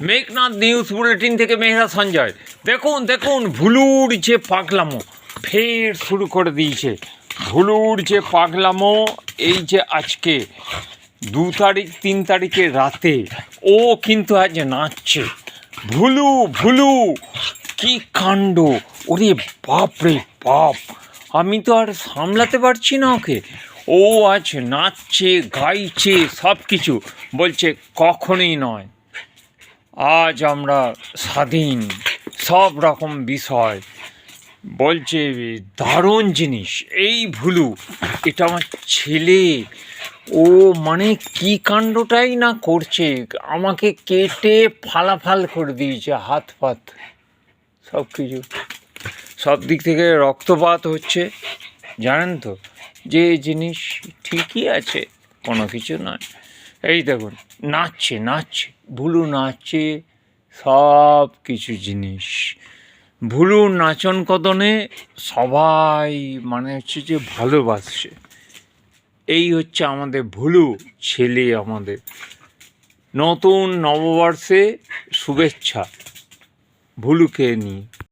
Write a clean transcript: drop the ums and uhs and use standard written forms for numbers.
Meghnad news bulletin থেকে মেহরা সঞ্জয়। দেখুন দেখুন ভুলুর যে পাগলামো ফের শুরু করে দিয়েছে। ভুলুর যে পাগলামো, এই যে আজকে 2 তারিখ 3 তারিখের রাতে ও কিন্তু আজ নাচছে। ভুলু ভুলু কি কাণ্ড! ওরে বাপ রে বাপ, আমি তো আর সামলাতে পারছি না ওকে। ও আজ নাচছে গাইছে সব কিছু, বলছে কখনোই নয়, আজ আমরা স্বাধীন, সব রকম বিষয় বলছে। দারুণ জিনিস এই ভুলু, এটা আমার ছেলে। ও মানে কি কাণ্ডটাই না করছে, আমাকে কেটে ফালাফাল করে দিয়েছে, হাত পাত সব কিছু, সব দিক থেকে রক্তপাত হচ্ছে। জানেন তো যে জিনিস ঠিকই আছে, কোনো কিছু নয়। এই দেখুন নাচছে নাচছে, ভুলু নাচছে, সব কিছু জিনিস ভুলুর নাচন কদনে সবাই মানে হচ্ছে যে ভালোবাসছে। এই হচ্ছে আমাদের ভুলু ছেলে। আমাদের নতুন নববর্ষে শুভেচ্ছা ভুলুকে নিয়ে।